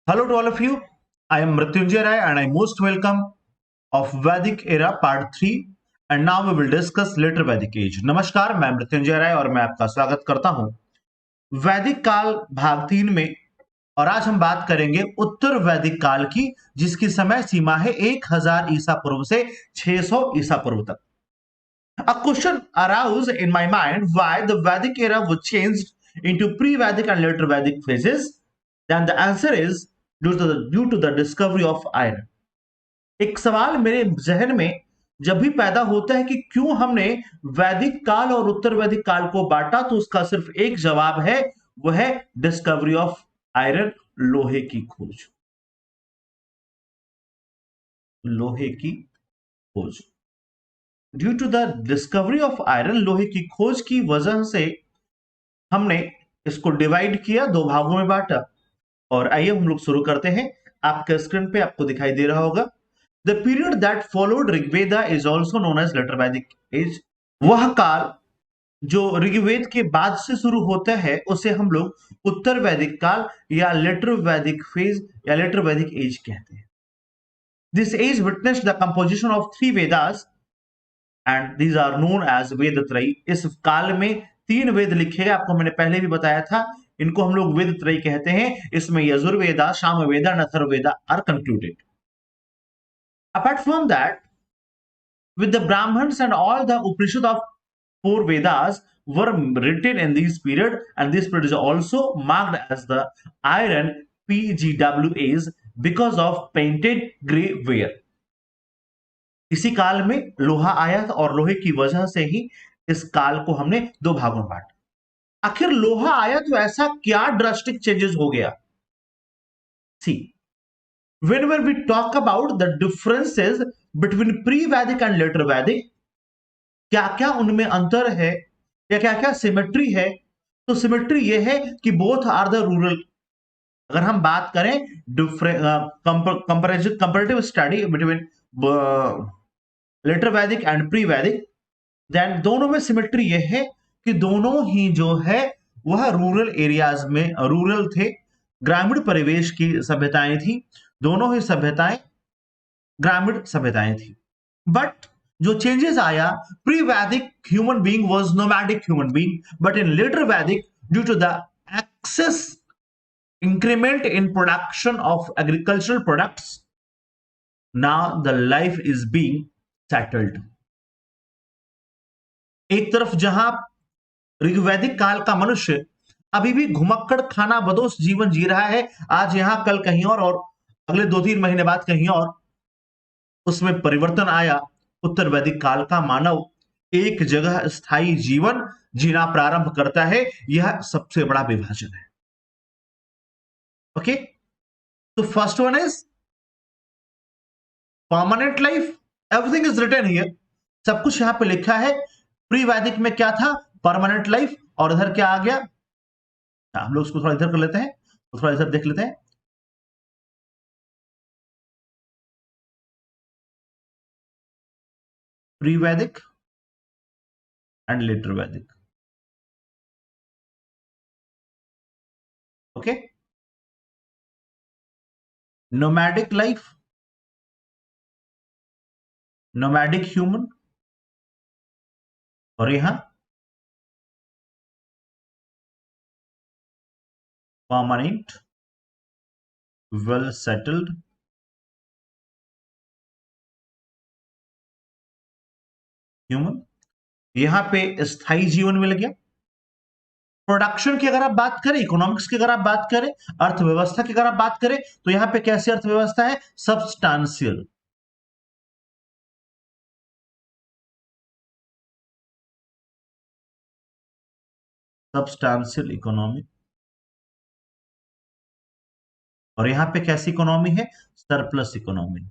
Hello to all of you. I am Mrityunjay Rai and I most welcome of Vedic era part 3 and now we will discuss later Vedic age. नमस्कार, मैं मृत्युंजय राय और मैं आपका स्वागत करता हूं वैदिक काल भाग 3 में। और आज हम बात करेंगे उत्तर वैदिक काल की, जिसकी समय सीमा है 1000 ईसा पूर्व से 600 ईसा पूर्व तक। A question arose in my mind why the Vedic era was changed into pre-Vedic and later Vedic phases. Then the answer is due to the discovery of iron. एक सवाल मेरे जहन में जब भी पैदा होता है कि क्यों हमने वैदिक काल और उत्तर वैदिक काल को बांटा, तो उसका सिर्फ एक जवाब है, वह है डिस्कवरी ऑफ आयरन, लोहे की खोज। लोहे की खोज, due to the discovery of iron, लोहे की खोज की वजह से हमने इसको डिवाइड किया, दो भागों में बांटा। और आइए हम लोग शुरू करते हैं। आपके स्क्रीन पे आपको दिखाई दे रहा होगा, the period that followed Rigveda is also known as later Vedic age. वह काल जो ऋग्वेद के बाद से शुरू होता है उसे हम लोग उत्तर वैदिक काल या लेटर वैदिक फेज या लेटर वैदिक एज कहते हैं। This age witnessed the composition of 3 Vedas and these are known as Veda Trayi. इस काल में 3 वेद लिखे गए, आपको मैंने पहले भी बताया था, इनको हम लोग वेद त्रयी कहते हैं। इसमें Yajurveda, Samaveda, Atharvaveda are concluded. Apart from that, with the Brahmins and all the Upanishad of 4 Vedas were written in this period, and this period is also marked as the iron PGWAs because of painted grey ware. इसी काल में लोहा आया था और लोहे की वजह से ही इस काल को हमने दो भागों में बांटा। आखिर लोहा आया तो ऐसा क्या ड्रास्टिक चेंजेस हो गया? सी, whenever we talk about the differences between pre-Vedic and later Vedic, क्या क्या उनमें अंतर है या क्या क्या सिमेट्री है, तो सिमेट्री ये है कि बोथ आर द रूरल। अगर हम बात करें कंपैरेटिव स्टडी बिटवीन लेटर वैदिक एंड प्री वैदिक, देन दोनों में सिमेट्री ये है कि दोनों ही जो है वह रूरल एरियाज में रूरल थे, ग्रामीण परिवेश की सभ्यताएं थी। दोनों ही सभ्यताएं ग्रामीण सभ्यताएं थी। बट जो चेंजेस आया, pre Vedic human being was nomadic human being, but in later Vedic due to the excess increment in production of agricultural products, now the life is being settled. एक तरफ जहां ऋग्वैदिक काल का मनुष्य अभी भी घुमक्कड़ खाना बदोश जीवन जी रहा है, आज यहां कल कहीं और अगले 2-3 महीने बाद कहीं और, उसमें परिवर्तन आया। उत्तर वैदिक काल का मानव एक जगह स्थायी जीवन जीना प्रारंभ करता है। यह सबसे बड़ा विभाजन है। ओके, तो first one is permanent life. Everything is written here, सब कुछ यहां पे लिखा है। प्री वैदिक में क्या था? Permanent life. और इधर क्या आ गया? हम लोग उसको थोड़ा इधर कर लेते हैं, तो थोड़ा इधर देख लेते हैं। प्री वैदिक एंड लेटर वैदिक। Okay, nomadic life, nomadic human, और यहां परमानेंट वेल सेटल्ड ह्यूमन। यहां पे स्थायी जीवन मिल गया। प्रोडक्शन की अगर आप बात करें, इकोनॉमिक्स की अगर आप बात करें, अर्थव्यवस्था की अगर आप बात करें, तो यहां पे कैसी अर्थव्यवस्था है? सब्सटांशियल। सब्सटांशियल इकोनॉमी। और यहां पे कैसी इकोनॉमी है? Surplus economy.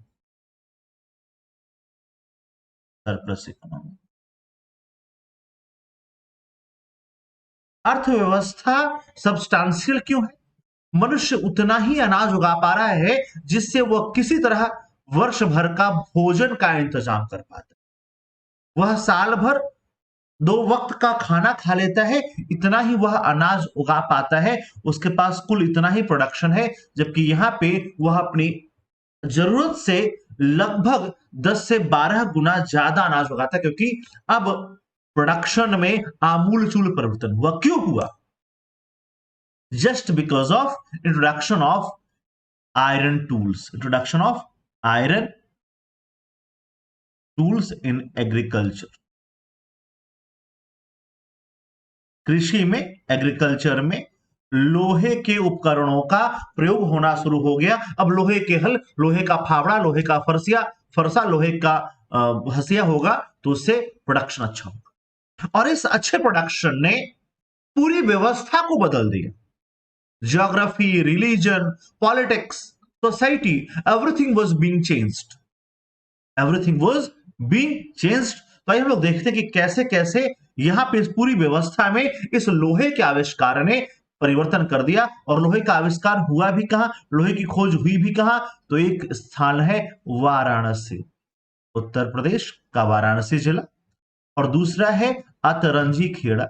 Surplus economy. अर्थव्यवस्था सब्सटांशियल क्यों है? मनुष्य उतना ही अनाज उगा पा रहा है जिससे वह किसी तरह वर्ष भर का भोजन का इंतजाम कर पाता है। वह साल भर 2 वक्त का खाना खा लेता है, इतना ही वह अनाज उगा पाता है, उसके पास कुल इतना ही प्रोडक्शन है, जबकि यहां पे वह अपनी जरूरत से लगभग 10 से 12 गुना ज्यादा अनाज उगाता है, क्योंकि अब प्रोडक्शन में आमूलचूल परिवर्तन हुआ। क्यों हुआ? Just because of introduction of iron tools, introduction of iron tools in agriculture. कृषि में, एग्रीकल्चर में लोहे के उपकरणों का प्रयोग होना शुरू हो गया। अब लोहे के हल, लोहे का फावड़ा, लोहे का फरसा लोहे का हसिया होगा, तो उससे प्रोडक्शन अच्छा होगा। और इस अच्छे प्रोडक्शन ने पूरी व्यवस्था को बदल दिया। Geography, religion, politics, society, everything was being changed, everything was being changed. तो आइए हम लोग देखते हैं कि कैसे कैसे यहां पे इस पूरी व्यवस्था में इस लोहे के आविष्कार ने परिवर्तन कर दिया। और लोहे का आविष्कार हुआ भी कहां, लोहे की खोज हुई भी कहां? तो एक स्थान है वाराणसी, उत्तर प्रदेश का वाराणसी जिला। और दूसरा है अतरंजी खेड़ा,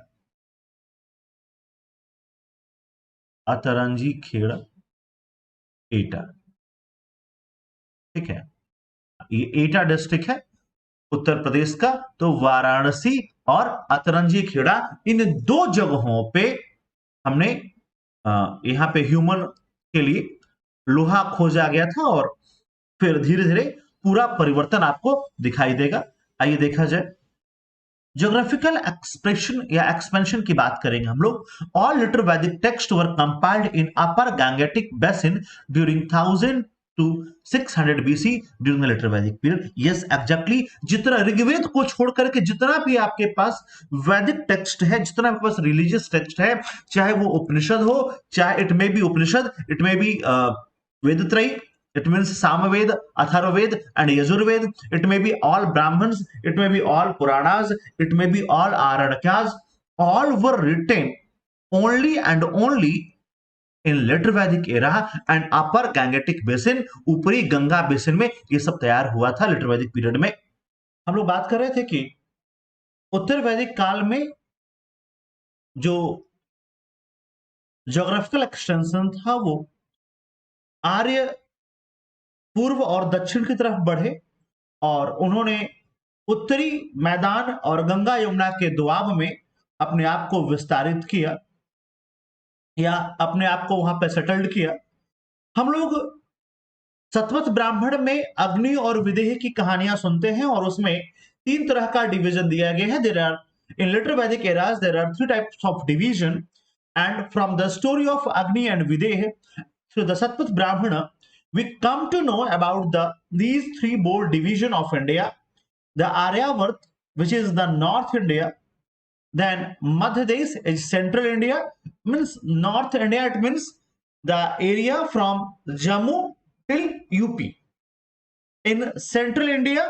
अतरंजी खेड़ा एटा, ठीक है, ये एटा डिस्ट्रिक्ट है उत्तर प्रदेश का। तो वाराणसी और अतरंजी खेड़ा, इन 2 जगहों पे हमने यहां पे ह्यूमन के लिए लोहा खोजा गया था। और फिर धीरे धीरे पूरा परिवर्तन आपको दिखाई देगा। आइए देखा जाए, ज्योग्राफिकल एक्सप्रेशन या एक्सपेंशन की बात करेंगे हम लोग। All later Vedic text were compiled in upper Gangetic basin during 1000 to 600 BC during the later Vedic period. Yes exactly, जितना ऋग्वेद को छोड़ करके जितना भी आपके पास वैदिक टेक्स्ट है, जितना आपके पास रिलीजियस टेक्स्ट है, चाहे वो उपनिषद हो, चाहे it may be Upanishad, it may be Vedatrayi, it means Samaved, Atharvaved and Yajurved. It may be all Brahmins, it may be all Puranas, it may be all Aranakyas. All were written only and only in later Vedic era and upper Gangetic basin, ऊपरी Ganga basin में ये सब तैयार हुआ था litre Vedic period में। हम लोग बात कर रहे थे कि उत्तर वैदिक काल में जो ज्योग्राफिकल एक्सटेंशन था वो आर्य पूर्व और दक्षिण की तरफ बढ़े, और उन्होंने उत्तरी मैदान और गंगा यमुना के दुआब में अपने आप को विस्तारित किया या अपने आप को वहां पर सेटल्ड किया। हम लोग सतवत ब्राह्मण में अग्नि और विदेह की कहानियां सुनते हैं, और उसमें 3 तरह का डिवीजन दिया गया है। There are in later Vedic eras there are 3 types of division, and from the story of Agni and Videha through the Shatapatha Brahmana we come to know about these 3 bold division of India: the Aryavarth, which is the North India, then Madhya Desh is Central India, means North India, it means the area from Jammu till UP. In Central India,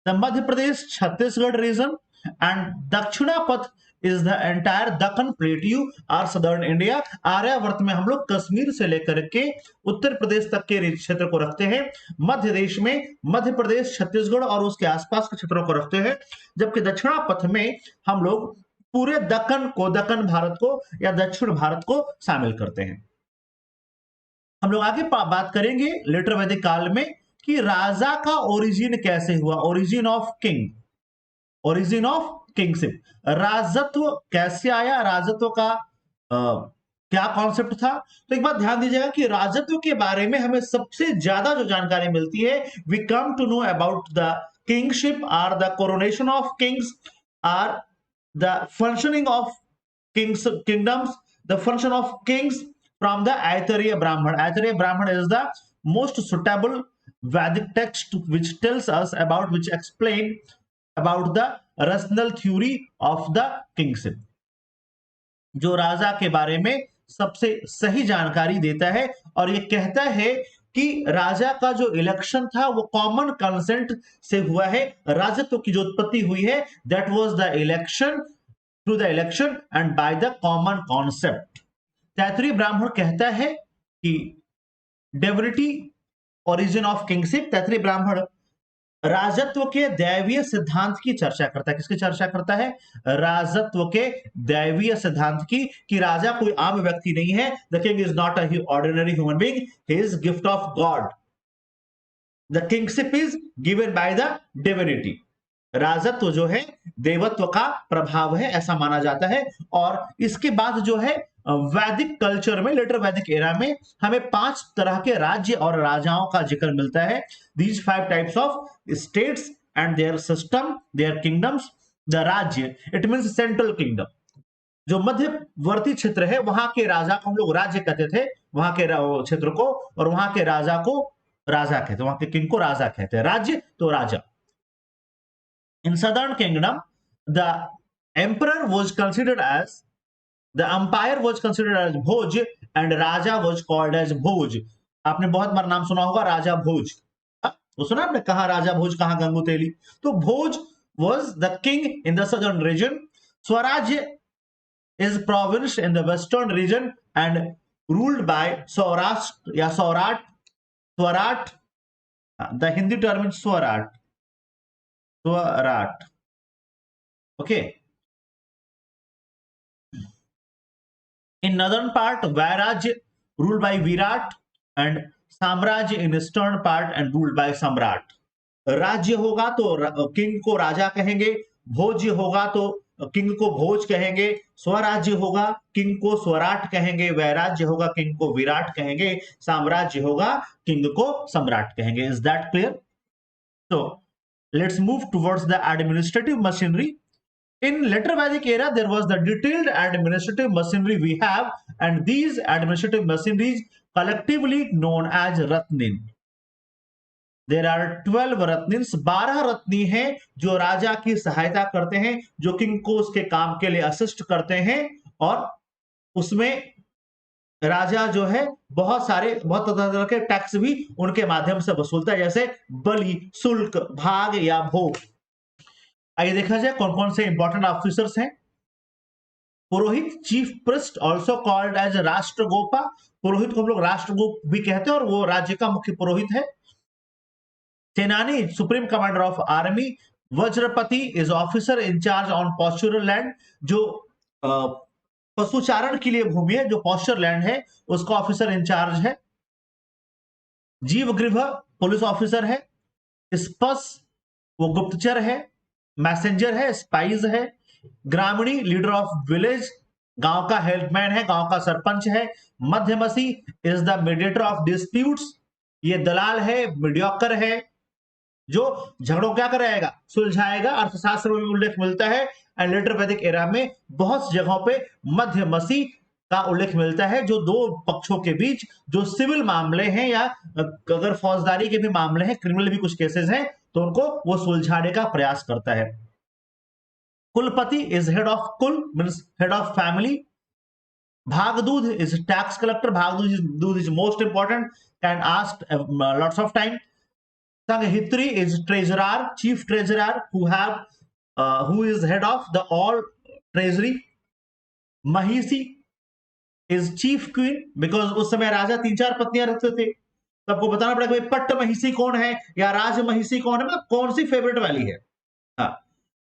the Madhya Pradesh Chhattisgarh region, and Dakshinapath is the entire Dakhan Plateau और Southern India. Aryavart में हम लोग कश्मीर से लेकर के उत्तर प्रदेश तक के क्षेत्र को रखते हैं। मध्य देश में मध्य प्रदेश, छत्तीसगढ़ और उसके आसपास के क्षेत्रों को रखते हैं, जबकि दक्षिणापथ में हम लोग पूरे दक्कन को, दक्कन भारत को या दक्षिण भारत को शामिल करते हैं। हम लोग आगे बात करेंगे लेटर वैदिक काल में कि राजा का ओरिजिन कैसे हुआ, origin of king, origin of kingship, राजत्व कैसे आया, राजत्व का क्या कॉन्सेप्ट था। तो एक बात ध्यान दीजिएगा कि राजत्व के बारे में हमें सबसे ज्यादा जो जानकारी मिलती है, we come to know about the kingship or the coronation of kings, or the functioning of kings, kingdoms, the function of kings from the Aitareya Brahman. Aitareya Brahman is the most suitable Vedic text which tells us about, which explain about the rational theory of the kingship, जो राजा के बारे में सबसे सही जानकारी देता है। और ये कहता है कि राजा का जो इलेक्शन था वो कॉमन कंसेंट से हुआ है, राजत्व की जो उत्पत्ति हुई है, that was the election, through the election and by the common concept. Taittiriya ब्राह्मण कहता है कि डेविनिटी, ओरिजिन ऑफ किंगशिप, तैतरीय ब्राह्मण राजत्व के दैवीय सिद्धांत की चर्चा करता है। किसकी चर्चा करता है? राजत्व के दैवीय सिद्धांत की, कि राजा कोई आम व्यक्ति नहीं है। The king is not a ordinary human being, he is gift of God. The kingship is given by the divinity. राजत्व जो है देवत्व का प्रभाव है, ऐसा माना जाता है। और इसके बाद जो है वैदिक कल्चर में, लेटर वैदिक एरा में, हमें 5 तरह के राज्य और राजाओं का जिक्र मिलता है। These 5 types of states and their system, their kingdoms. The rajya, it means central kingdom. जो मध्यवर्ती क्षेत्र है, वहां के राजा को हम लोग राज्य कहते थे, वहां के क्षेत्र को, और वहां के राजा को राजा कहते, वहां के किंग को राजा कहते हैं। राज्य तो राजा। In southern kingdom, the emperor was considered as, the umpire was considered as Bhoj and Raja was called as Bhoj। आपने बहुत बार नाम सुना होगा राजा भोज। वो सुना आपने, कहा राजा भोज, कहा गंगू तेली। तो भोज was the king in the southern region। स्वराज्य is province in the western region and ruled by Saurashtra या Saurat, स्वराट। The Hindi term is स्वराट, स्वराट। Okay. In northern part, Vairaj ruled by Virat and साम्राज्य in eastern part and ruled by सम्राट। राज्य होगा तो king को राजा कहेंगे, भोज्य होगा तो किंग को भोज कहेंगे, स्वराज्य होगा किंग को स्वराट कहेंगे, वैराज्य होगा किंग को विराट कहेंगे, साम्राज्य होगा किंग को सम्राट कहेंगे। Is that clear? So let's move towards the administrative machinery। In later Vedic era, there was the detailed administrative machinery we have, and these administrative machineries collectively known as Ratnin। There are 12 Ratnins, 12 Ratni हैं जो राजा की सहायता करते हैं, जो king को उसके काम के लिए असिस्ट करते हैं। और उसमें राजा जो है बहुत तरह के टैक्स भी उनके माध्यम से वसूलता है, जैसे बलि, शुल्क, भाग या भोग। आइए देखा जाए कौन कौन से इंपॉर्टेंट ऑफिसर्स हैं। Purohit, chief priest, also called as Rashtragopa. पुरोहित को हम लोग राष्ट्रगोप भी कहते हैं और वो राज्य का मुख्य पुरोहित है। सेनानी, सुप्रीम कमांडर ऑफ आर्मी। वज्रपति is officer in charge on pastoral land, जो पशुचारण के लिए भूमि है, जो पॉस्चर लैंड है उसका ऑफिसर इंचार्ज है। जीवगृह पुलिस ऑफिसर है। स्पस वो गुप्तचर है, मैसेंजर है, स्पाइस है। ग्रामीणी लीडर ऑफ विलेज, गांव का हेल्पमैन है, गांव का सरपंच है। Madhyamasi is the mediator of disputes, ये दलाल है, मीडियोकर है, जो झगड़ों क्या कराएगा, सुलझाएगा। अर्थशास्त्र में उल्लेख मिलता है एंड लेटर वैदिक एरा में बहुत सी जगहों पे मध्यमसी का उल्लेख मिलता है, जो दो पक्षों के बीच जो सिविल मामले हैं या अगर फौजदारी के भी मामले हैं, क्रिमिनल भी कुछ केसेस हैं, तो उनको वो सुलझाने का प्रयास करता है। Kulapati is head of kul, means head of family. Bhagadugha is tax collector, Bhagadugha is most important, can ask lots of time. Sangrahitri is treasurer, chief treasurer who is head of the all treasury। Mahishi is chief queen, because उस समय राजा 3-4 पत्नियां रखते थे, तो आपको बताना पड़ेगा भाई पट्ट महिषी कौन है या राज महिषी कौन है, मतलब कौन सी फेवरेट वाली है। हाँ,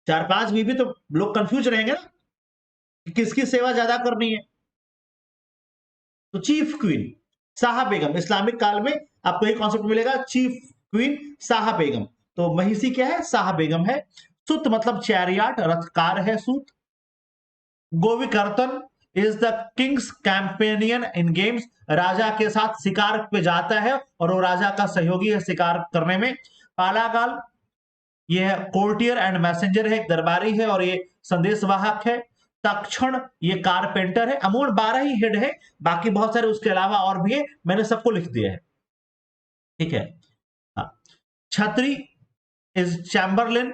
4-5 बीवी तो लोग कंफ्यूज रहेंगे ना कि किसकी सेवा ज्यादा करनी है। तो चीफ क्वीन, शाह बेगम, इस्लामिक काल में आपको एक कॉन्सेप्ट मिलेगा, चीफ क्वीन शाह बेगम। तो महिषी क्या है, शाह बेगम है। सुत मतलब चैरियट, रथकार है Suta. Govikartana is the king's companion in games, राजा के साथ शिकार पे जाता है और वो राजा का सहयोगी है शिकार करने में। पालागाल ये है कोर्टियर एंड मैसेंजर है, एक दरबारी है और ये संदेशवाहक है। तक्षण ये कारपेंटर है। अमूल 12 ही हेड है, बाकी बहुत सारे उसके अलावा और भी है, मैंने सबको लिख दिया है, ठीक है। हाँ, छत्री इज चैम्बरलिन।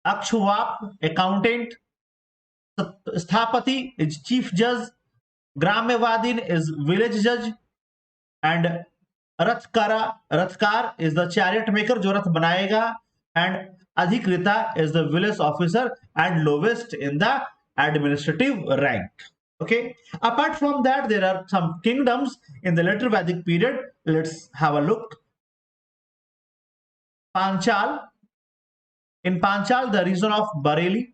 अक्षवाप अकाउंटेंट। स्थापति इज चीफ जज। ग्राम्यवादीन इज विलेज जज। एंड रथकार इज द चैरियट मेकर, जो रथ बनाएगा। एंड अधिकृता is the village officer and lowest in the administrative rank. Okay. Apart from that, there are some kingdoms in the later Vedic period. Let's have a look. Panchal. In Panchal, the region of Bareilly,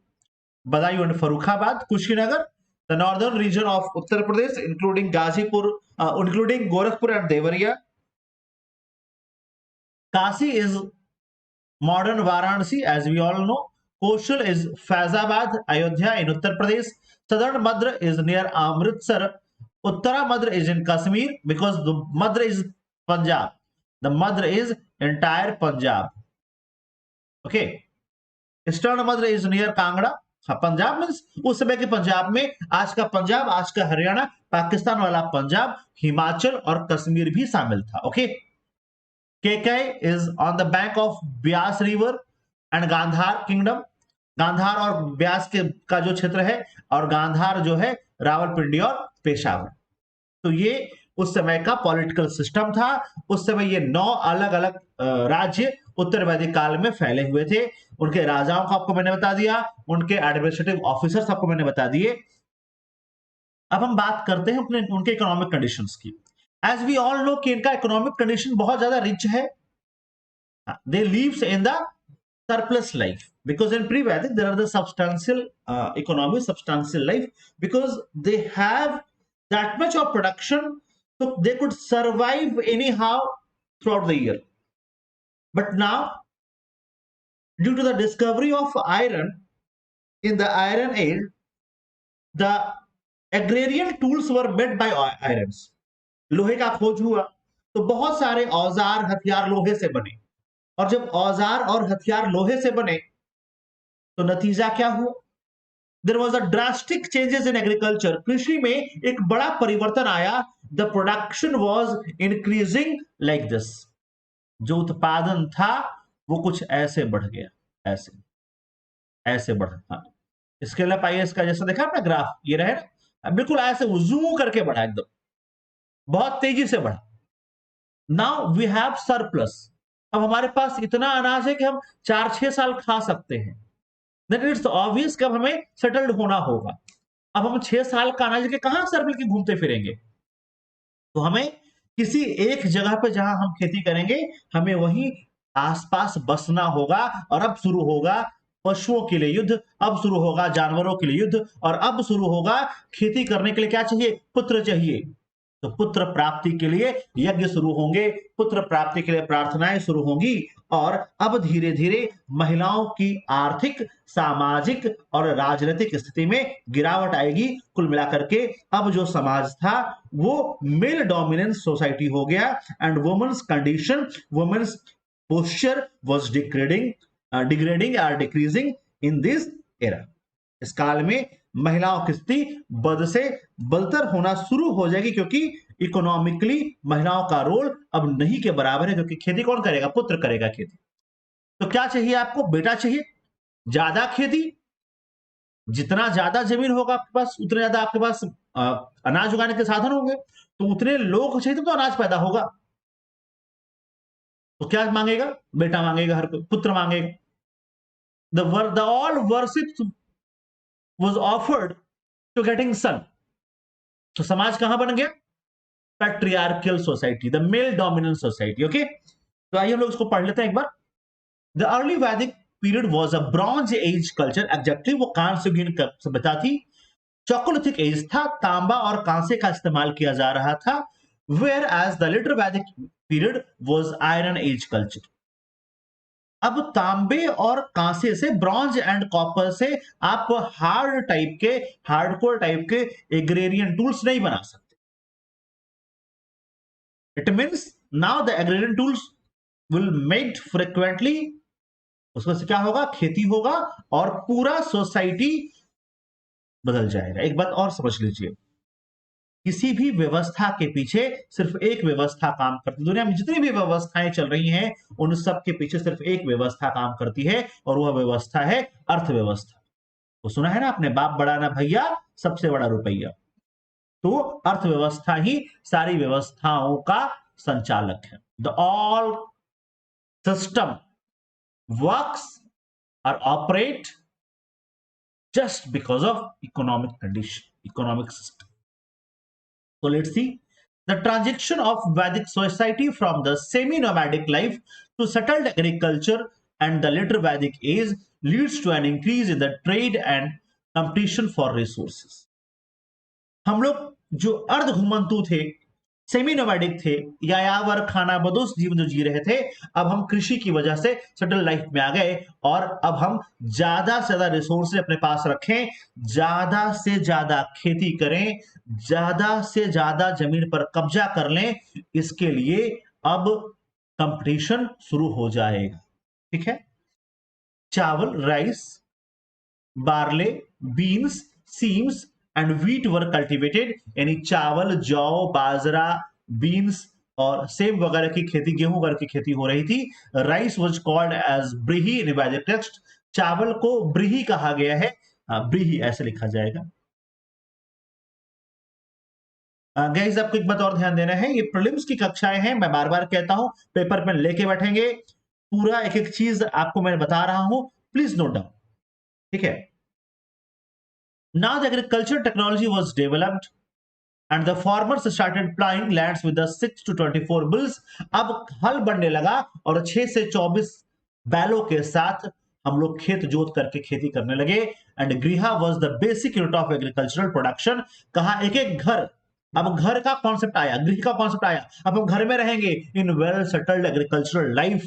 Badaयूं and Farrukhabad, Kushinagar, the northern region of Uttar Pradesh, including Gazipur, including Gorakhpur and Devariya. Kasi is modern Varanasi, as we all know. Koshal is Faizabad, Ayodhya in Uttar Pradesh. Southern Madhya is near Amritsar. Uttara Madhya is in Kashmir because the Madhya is Punjab. The Madhya is entire Punjab. Okay. Eastern Madhya is near Kangra. Punjab means उस समय के पंजाब में आज का पंजाब, आज का हरियाणा, पाकिस्तान वाला पंजाब, हिमाचल और कश्मीर भी शामिल था. Okay. Kekaya is on the bank of Beas river and Gandhara kingdom. Gandhara और ब्यास के का जो क्षेत्र है और गांधार जो है रावलपिंडी और पेशावर. तो ये उस समय का पॉलिटिकल सिस्टम था. उस समय ये 9 अलग अलग राज्य उत्तर वैदिक काल में फैले हुए थे. उनके राजाओं को आपको मैंने बता दिया, उनके एडमिनिस्ट्रेटिव ऑफिसर्स आपको मैंने बता दिए. अब हम बात करते हैं उनके इकोनॉमिक कंडीशंस की. एज वी ऑल नो कि इनका इकोनॉमिक कंडीशन बहुत ज्यादा रिच है. They lives in the surplus life because in pre-Vedic there are the substantial economy, substantial life, because they have that much of production, so they could survive anyhow throughout the year. But now, due to the discovery of iron in the Iron Age, the agrarian tools were made by irons. लोहे का खोज हुआ तो बहुत सारे औजार हथियार लोहे से बने. और जब औजार और हथियार लोहे से बने तो नतीजा क्या हुआ? There was a drastic changes in agriculture. कृषि में एक बड़ा परिवर्तन आया. The production was increasing like this. जो उत्पादन था वो कुछ ऐसे बढ़ गया, ऐसे ऐसे बढ़ रहा. स्केल अप आईएस का जैसा देखा आपने ग्राफ, ये रहे ना, बिल्कुल ऐसे जूम करके बढ़ा, एकदम बहुत तेजी से बढ़ा. Now we have surplus. अब हमारे पास इतना अनाज है कि हम 4-6 साल खा सकते हैं. देन इट्स ऑब्वियस कि अब हमें सेटल्ड होना होगा. अब हम 6 साल का अनाज के कहां सर मिलकर घूमते फिरेंगे? तो हमें किसी एक जगह पे जहां हम खेती करेंगे, हमें वहीं आसपास बसना होगा. और अब शुरू होगा पशुओं के लिए युद्ध, अब शुरू होगा जानवरों के लिए युद्ध, और अब शुरू होगा खेती करने के लिए क्या चाहिए? पुत्र चाहिए. तो पुत्र प्राप्ति के लिए यज्ञ शुरू होंगे, पुत्र प्राप्ति के लिए प्रार्थनाएं शुरू होंगी. और अब धीरे धीरे महिलाओं की आर्थिक, सामाजिक और राजनीतिक स्थिति में गिरावट आएगी. कुल मिलाकर के अब जो समाज था वो मेल डोमिनेंस सोसाइटी हो गया. And women's condition, women's posture was degrading और डिक्रीजिंग इन दिस एरा. इस काल में महिलाओं की स्थिति बद से बदतर होना शुरू हो जाएगी, क्योंकि इकोनॉमिकली महिलाओं का रोल अब नहीं के बराबर है. क्योंकि खेती कौन करेगा? पुत्र करेगा खेती. तो क्या चाहिए आपको? बेटा चाहिए. ज्यादा खेती, जितना ज्यादा जमीन होगा आपके पास उतने ज्यादा आपके पास अनाज उगाने के साधन होंगे. तो उतने लोग चाहिए तो अनाज पैदा होगा. तो क्या मांगेगा? बेटा मांगेगा, हर कोई पुत्र मांगेगा. The all worship was offered to getting son. तो समाज कहां बन गया? Patriarchal society, the male dominant society. Okay. तो आइए हम लोग इसको पढ़ लेते हैं एक बार. द अर्ली वैदिक period was a bronze age culture. Exactly वो कांस्ययुगीन सभ्यता थी. चॉकोलिथिक एज था. तांबा और कांसे का इस्तेमाल किया जा रहा था. वेयर एज द लेटर वैदिक period was iron age culture. अब तांबे और कांसे से, ब्रॉन्ज एंड कॉपर से आप हार्डकोर टाइप के एग्रेरियन टूल्स नहीं बना सकते. It means now the agrarian tools will made frequently. उसमें से क्या होगा? खेती होगा और पूरा सोसाइटी बदल जाएगा. एक बात और समझ लीजिए, किसी भी व्यवस्था के पीछे सिर्फ एक व्यवस्था काम करती. दुनिया में जितनी भी व्यवस्थाएं चल रही हैं उन सब के पीछे सिर्फ एक व्यवस्था काम करती है, और वह व्यवस्था है अर्थव्यवस्था. तो सुना है ना आपने, बाप बड़ा ना भैया, सबसे बड़ा रुपया. तो अर्थव्यवस्था ही सारी व्यवस्थाओं का संचालक है. द ऑल सिस्टम वर्क्स और operate just because of economic condition. economic system. So let's see. The transition of Vedic society from the semi-nomadic life to settled agriculture and the later Vedic age leads to an increase in the trade and competition for resources. हम लोग जो अर्ध घुमंतु थे, semi nomadic थे, यायावर खानाबदोश जीवन जो जी रहे थे, अब हम कृषि की वजह से सेटल लाइफ में आ गए और अब हम ज्यादा से ज्यादा रिसोर्सेज अपने पास रखें, ज्यादा से ज्यादा खेती करें, ज्यादा से ज्यादा जमीन पर कब्जा कर लें, इसके लिए अब कंपटीशन शुरू हो जाएगा. ठीक है. चावल, rice, barley, beans, seems and wheat were cultivated. यानी चावल, जौ, बाजरा, बीन्स और सेब वगैरह की खेती, गेहूं वगैरह की खेती हो रही थी. राइस वाज कॉल्ड एज ब्रीही इन वैदिक टेक्स्ट. चावल को ब्रीही कहा गया है. ब्रीही ऐसे लिखा जाएगा. गाइस आपको एक बात और ध्यान देना है, ये प्रीलिम्स की कक्षाएं हैं, मैं बार बार कहता हूं, पेपर पेन लेके बैठेंगे, पूरा एक एक चीज आपको मैं बता रहा हूं, प्लीज नोट डाउन. ठीक है. Now the agricultural technology was developed and the farmers started plowing lands with the 6 to 24 bulls. अब हल बढ़ने लगा और 6 से 24 बैलों के साथ हम लोग खेत जोत करके खेती करने लगे. एंड गृह was the basic unit of agricultural production. कहा एक एक घर, अब घर का कॉन्सेप्ट आया, गृह का कॉन्सेप्ट आया, अब हम घर में रहेंगे in well settled agricultural life.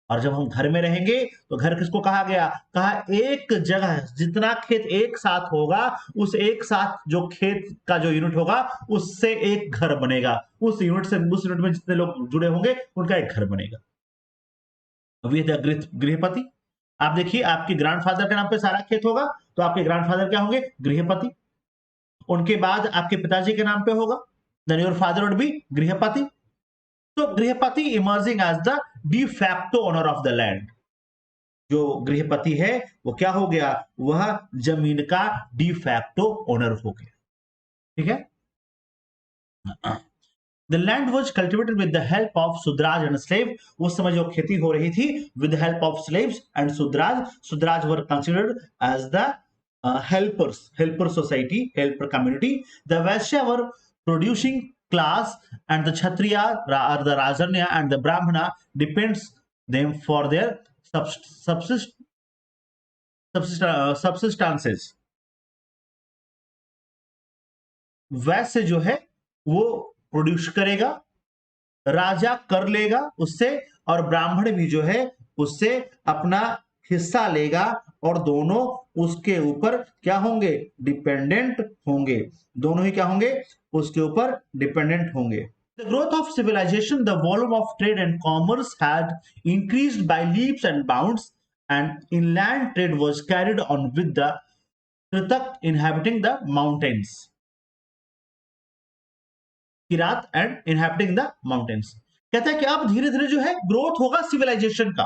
और जब हम घर में रहेंगे तो घर किसको कहा गया? कहा एक जगह जितना खेत एक साथ होगा, उस एक साथ जो खेत का जो यूनिट होगा उससे एक घर बनेगा, उस यूनिट से उस यूनिट में जितने लोग जुड़े होंगे उनका एक घर बनेगा. विद गृहपति. आप देखिए, आपके ग्रैंडफादर के नाम पे सारा खेत होगा तो आपके ग्रैंडफादर क्या होंगे? गृहपति. उनके बाद आपके पिताजी के नाम पे होगा, then your father would be grihapati. तो grihapati emerging as the de facto owner of the land. जो गृहपति है वो क्या हो गया? वह जमीन का डी फैक्टो ओनर हो गया. ठीक है. The land was cultivated with the help of Sudraj and slave. उस समय जो खेती हो रही थी with the help of slaves and Sudraj. Sudraj were considered as the helper society, helper community. The Vaishya were producing class and the Kshatriya or the Rajanya and the Brahmana depends them for their subsistances. वैश्य जो है वो produce करेगा, राजा कर लेगा उससे, और ब्राह्मण भी जो है उससे अपना हिस्सा लेगा, और दोनों उसके ऊपर क्या होंगे? डिपेंडेंट होंगे. दोनों ही क्या होंगे? उसके ऊपर डिपेंडेंट होंगे. The growth of civilization, the volume of trade and commerce had increased by leaps and bounds, and inland trade was carried on with the Kritak inhabiting the mountains. Kirat and inhabiting the mountains. कहता है कि अब धीरे धीरे जो है growth होगा civilisation का.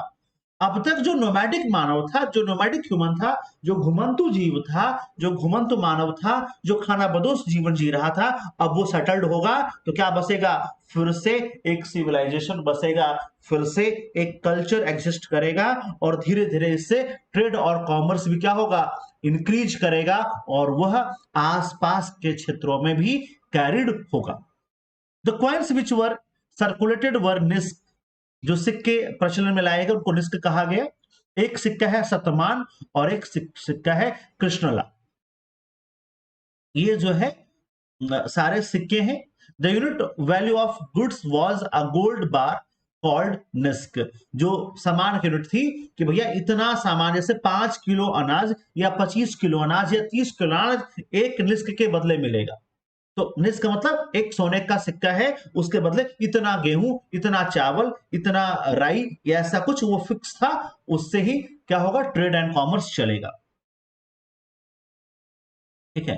अब तक जो नोमैडिक मानव था, जो नोमैडिक ह्यूमन था, जो घुमंतु जीव था, जो घुमंतु मानव था, जो खानाबदोश जीवन जी रहा था, अब वो सेटल्ड होगा तो क्या बसेगा? फिर से एक सिविलाइजेशन बसेगा, फिर से एक कल्चर एग्जिस्ट करेगा, और धीरे धीरे इससे ट्रेड और कॉमर्स भी क्या होगा? इंक्रीज करेगा, और वह आसपास के क्षेत्रों में भी कैरिड होगा. The coins which were circulated were निस्क. जो सिक्के प्रचलन में लाए गए उनको निस्क कहा गया. एक सिक्का है सतमान और एक सिक्का है कृष्णला. ये जो है सारे सिक्के हैं. The unit value of goods was a gold bar called निस्क. जो सामान की यूनिट थी कि भैया इतना सामान, जैसे 5 किलो अनाज या 25 किलो अनाज या 30 किलो अनाज एक निस्क के बदले मिलेगा. तो निस्क का मतलब एक सोने का सिक्का है, उसके बदले इतना गेहूं, इतना चावल, इतना राई या ऐसा कुछ वो फिक्स था. उससे ही क्या होगा? ट्रेड एंड कॉमर्स चलेगा. ठीक है.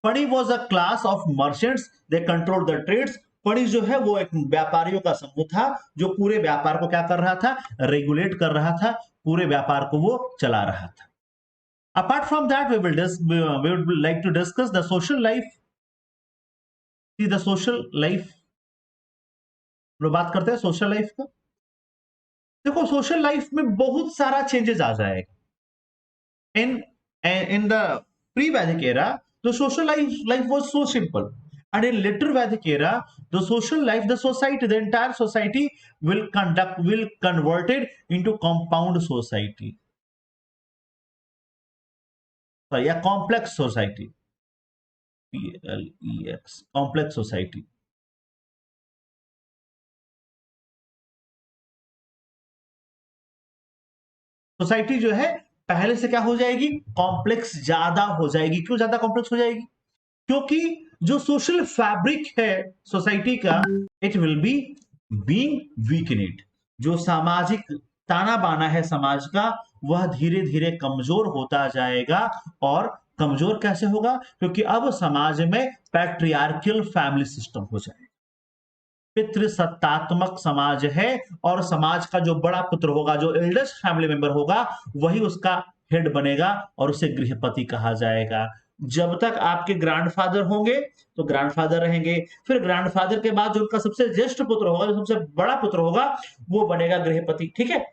Pani was a class of merchants, they control the trades. Pani जो है वो एक व्यापारियों का समूह था जो पूरे व्यापार को क्या कर रहा था? रेगुलेट कर रहा था, पूरे व्यापार को वो चला रहा था. Apart from that, we would like to discuss the social life. See the social life. लोग बात करते हैं सोशल लाइफ का. देखो सोशल लाइफ में बहुत सारा चेंजेस आ जाएगा. In the pre-Vedic era, the social life was so simple. And in later Vedic era, the social life, the society, the entire society will converted into compound society. Sorry, a complex society. PLEX, complex society. Society जो है पहले से क्या हो जाएगी, complex ज्यादा हो जाएगी। क्यों ज्यादा कॉम्प्लेक्स हो जाएगी? क्योंकि जो सोशल फैब्रिक है सोसाइटी का, it will be being weakened. जो सामाजिक ताना बाना है समाज का, वह धीरे धीरे कमजोर होता जाएगा। और कमजोर कैसे होगा? क्योंकि अब समाज में पैट्रियार्कल फैमिली सिस्टम हो जाएगा, पितृसत्तात्मक समाज है। और समाज का जो बड़ा पुत्र होगा, जो एल्डेस्ट फैमिली मेंबर होगा, वही उसका हेड बनेगा और उसे गृहपति कहा जाएगा। जब तक आपके ग्रैंडफादर होंगे तो ग्रैंडफादर रहेंगे, फिर ग्रैंडफादर के बाद जो उनका सबसे ज्येष्ठ पुत्र होगा, जो सबसे बड़ा पुत्र होगा, वो बनेगा गृहपति। ठीक है।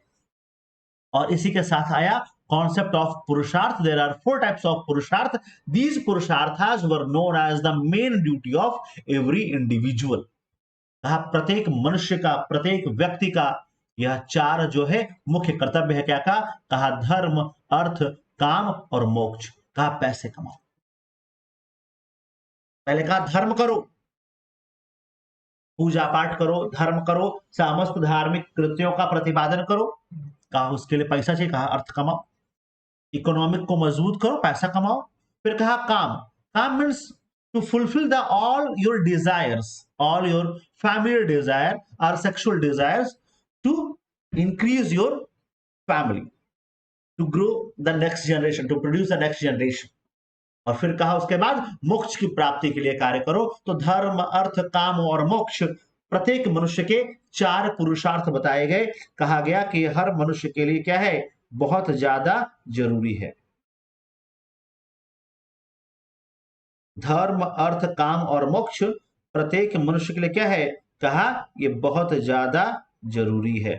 और इसी के साथ आया concept of purushartha. There are 4 types of purushartha. These purusharthas were known as the main duty of every individual. कहा प्रत्येक मनुष्य का, प्रत्येक व्यक्ति का यह 4 जो है मुख्य कर्तव्य है। क्या कहा? धर्म, अर्थ, काम और मोक्ष। कहा पैसे कमाओ। पहले कहा धर्म करो, पूजा पाठ करो, धर्म करो, समस्त धार्मिक कृत्यों का प्रतिपादन करो। कहा उसके लिए पैसा चाहिए। कहा अर्थ कमाओ, इकोनॉमिक को मजबूत करो, पैसा कमाओ। फिर कहा काम। काम means to fulfill the all your desires, all your family desire or sexual desires, to increase your family, to grow the next generation, to produce the next generation. और फिर कहा उसके बाद मोक्ष की प्राप्ति के लिए कार्य करो। तो धर्म, अर्थ, काम और मोक्ष प्रत्येक मनुष्य के 4 पुरुषार्थ बताए गए। कहा गया कि हर मनुष्य के लिए क्या है, बहुत ज्यादा जरूरी है। धर्म, अर्थ, काम और मोक्ष प्रत्येक मनुष्य के लिए क्या है, कहा ये बहुत ज्यादा जरूरी है।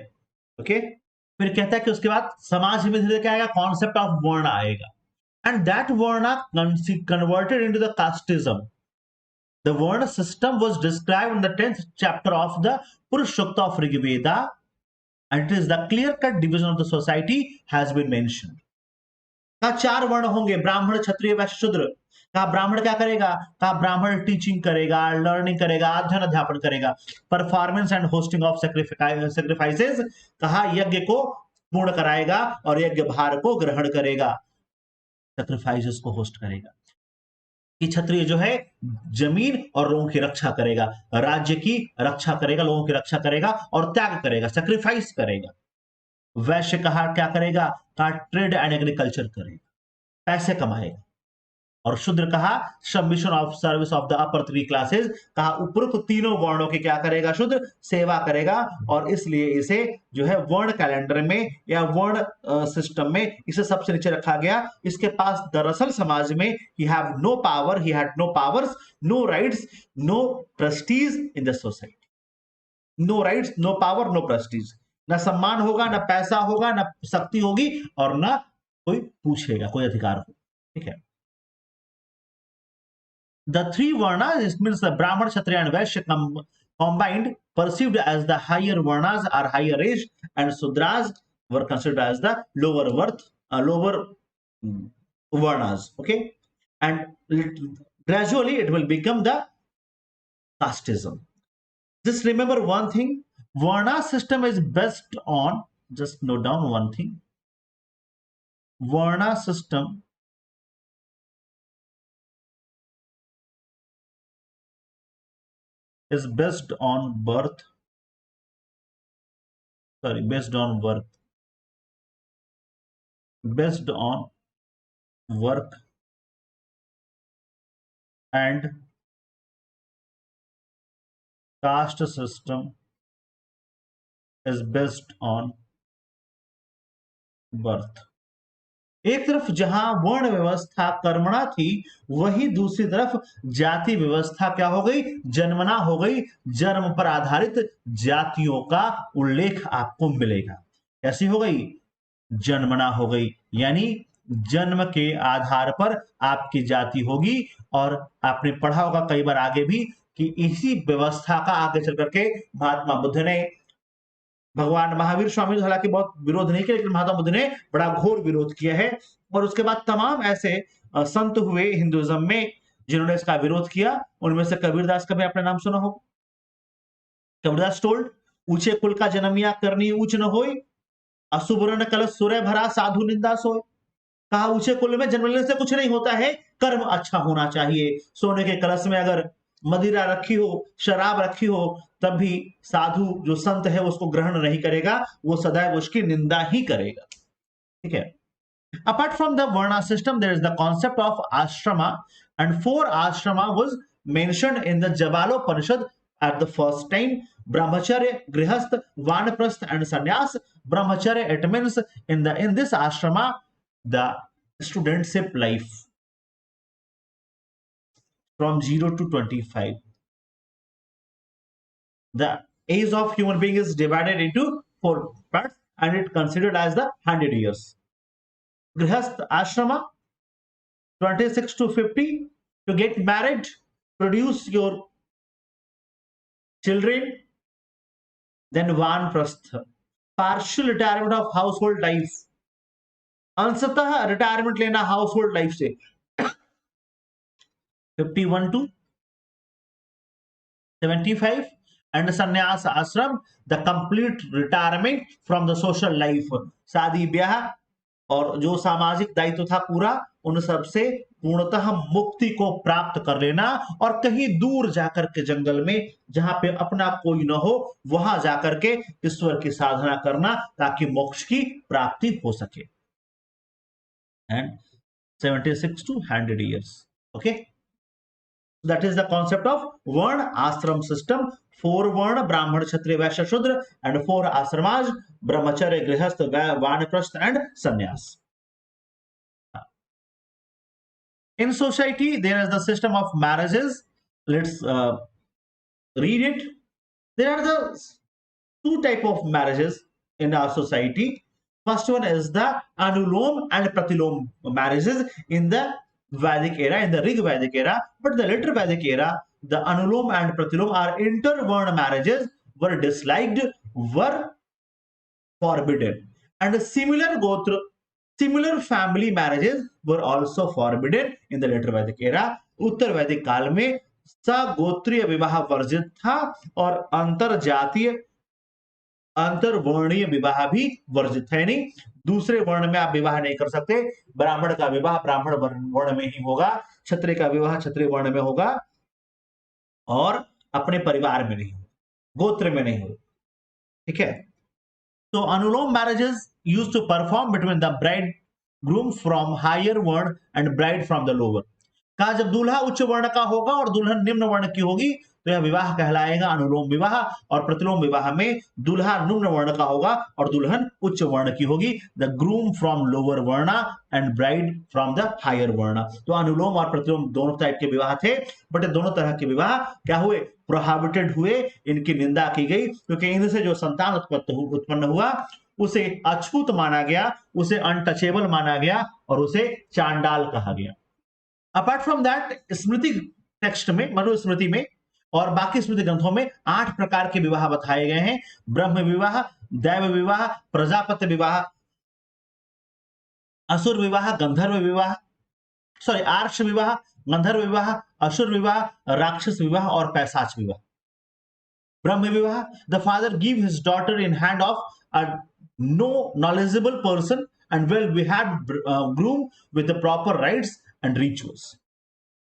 ओके। फिर कहता है कि उसके बाद समाज में धीरे क्या आएगा, कॉन्सेप्ट ऑफ वर्ण आएगा। एंड दैट वर्ण converted into the casteism. The Varna system was described in the 10th chapter of the Purushokta of Rigveda, and it is the clear-cut division of the society has been mentioned. कहा 4 वर्ण होंगे, ब्राह्मण, क्षत्रिय, वैश्य, शूद्र। कहा ब्राह्मण क्या करेगा? कहा ब्राह्मण टीचिंग करेगा, लर्निंग करेगा, अध्ययन अध्यापन करेगा। Performance and hosting of sacrifices. कहा यज्ञ को पूर्ण कराएगा और यज्ञ भार को ग्रहण करेगा, सेक्रीफाइसेस को होस्ट करेगा। कि क्षत्रिय जो है जमीन और लोगों की रक्षा करेगा, राज्य की रक्षा करेगा, लोगों की रक्षा करेगा और त्याग करेगा, सेक्रीफाइस करेगा। वैश्य कहा क्या करेगा? कहा ट्रेड एंड एग्रीकल्चर करेगा, पैसे कमाएगा। और शूद्र कहा submission of service of the upper 3 classes. कहा उपरोक्त तीनों वर्णों की क्या करेगा? शूद्र सेवा करेगा। और इसलिए इसे जो है वर्ण कैलेंडर में या वर्ण सिस्टम में इसे सबसे नीचे रखा गया। इसके पास दरअसल समाज में he have no power, he had no powers, no rights, no prestige in the society. No rights, no power, no prestige. ना सम्मान होगा, ना पैसा होगा, ना शक्ति होगी और ना कोई पूछेगा, कोई अधिकार हो। ठीक है। The 3 varnas, it means the Brahman, Kshatriya and Vaishya combined, perceived as the higher varnas are higher age, and Sudras were considered as the lower varnas. Okay, and gradually it will become the casteism. Just remember one thing: varna system is based on. Just note down one thing: varna system is based on birth, based on work, based on work and caste system is based on birth. एक तरफ जहां वर्ण व्यवस्था कर्मणा थी, वही दूसरी तरफ जाति व्यवस्था क्या हो गई? जन्मना हो गई। जन्म पर आधारित जातियों का उल्लेख आपको मिलेगा। कैसी हो गई? जन्मना हो गई। यानी जन्म के आधार पर आपकी जाति होगी। और आपने पढ़ा होगा कई बार आगे भी कि इसी व्यवस्था का आगे चल करके महात्मा बुद्ध ने, भगवान महावीर स्वामी ने हालांकि बहुत विरोध नहीं किया, लेकिन महात्मा बुद्ध ने बड़ा घोर विरोध किया है। और उसके बाद तमाम ऐसे संत हुए हिंदुइज्म में जिन्होंने इसका विरोध किया। उनमें से कबीरदास का भी आपने नाम सुना हो। कबीरदास टोल्ड, ऊंचे कुल का जन्मिया करनी ऊंच न होई, असुवर्ण कलश सूर्य भरा साधु निंदा सोए। कहा ऊंचे कुल में जन्म लेने से कुछ नहीं होता है, कर्म अच्छा होना चाहिए। सोने के कलश में अगर मदिरा रखी हो, शराब रखी हो, तब भी साधु जो संत है उसको ग्रहण नहीं करेगा, वो सदैव उसकी निंदा ही करेगा। ठीक है। Apart from the Varna system, there is the concept of ashrama, and 4 ashrama was mentioned in the Jabalopanishad at the first time. Brahmacharya, Grihasth, Vanaprasth, and Sannyas. Brahmacharya, it means in this ashrama, the studentship life from 0 to 25. The age of human being is divided into 4 parts, and it considered as the 100 years. Grihasth ashrama 26 to 50 to get married, produce your children. Then Vanprastha, partial retirement of household life, अंशतः retirement लेना household life से 51 to 75. And संन्यास आश्रम, the complete retirement from the social life, शादी ब्याह और जो सामाजिक दायित्व था पूरा, उन सब से पूर्णतः मुक्ति को प्राप्त कर लेना, और कहीं दूर जाकर के जंगल में जहां पे अपना कोई न हो, वहां जाकर के ईश्वर की साधना करना ताकि मोक्ष की प्राप्ति हो सके। And 76 to 100 years. Okay, that is the concept of Varna ashram system. 4 Varna, Brahman, Kshatriya, Vaishya, Shudra, and 4 ashramas, Brahmacharya, Grihastha, Vanaprastha, and Sannyas. In society, there is the system of marriages. Let's read it. There are the 2 type of marriages in our society. First one is the Anulom and Pratilom marriages in the Vedic era, in the Rig Vedic era. But the later Vedic era, the Anulom and Pratilom are intervarna marriages, were disliked, were forbidden. And similar Gotra, similar family marriages were also forbidden in the later Vedic era. उत्तर वैदिक काल में सगोत्रीय विवाह वर्जित था और अंतर जातीय अंतर्वर्णीय विवाह भी वर्जित है। नहीं, दूसरे वर्ण में आप विवाह नहीं कर सकते। ब्राह्मण का विवाह ब्राह्मण वर्ण में ही होगा, क्षत्रिय का विवाह क्षत्रिय वर्ण में होगा, और अपने परिवार में नहीं, गोत्र में नहीं होगा। ठीक है। तो anuloma marriages used to perform between the bridegroom from higher varna and bride from the lower. कहा जब दूल्हा उच्च वर्ण का होगा और दुल्हन निम्न वर्ण की होगी तो यह विवाह कहलाएगा अनुलोम विवाह, और प्रतिलोम विवाह में दूल्हा निम्न वर्ण का होगा और दुल्हन उच्च वर्ण की होगी। The groom from lower varna and bride from the higher varna. तो अनुलोम और प्रतिलोम दोनों टाइप के विवाह थे, बट दोनों तरह के विवाह क्या हुए, प्रोहिबिटेड हुए, इनकी निंदा की गई, क्योंकि इनसे जो संतान उत्पन्न हुआ उसे अछूत माना गया, उसे अनटचेबल माना गया और उसे चांडाल कहा गया। Apart from that, Smriti text में, मनुस्मृति में और बाकी स्मृति ग्रंथों में 8 प्रकार के विवाह बताए गए हैं। ब्रह्म विवाह, दैव विवाह, प्रजापति विवाह, असुर विवाह, गंधर्व विवाह, सॉरी आर्ष विवाह, गंधर्व विवाह, असुर विवाह, राक्षस विवाह और पैशाच विवाह। ब्रह्म विवाह, the father give his daughter in hand of a no knowledgeable person and well behaved groom with the proper rites and rituals.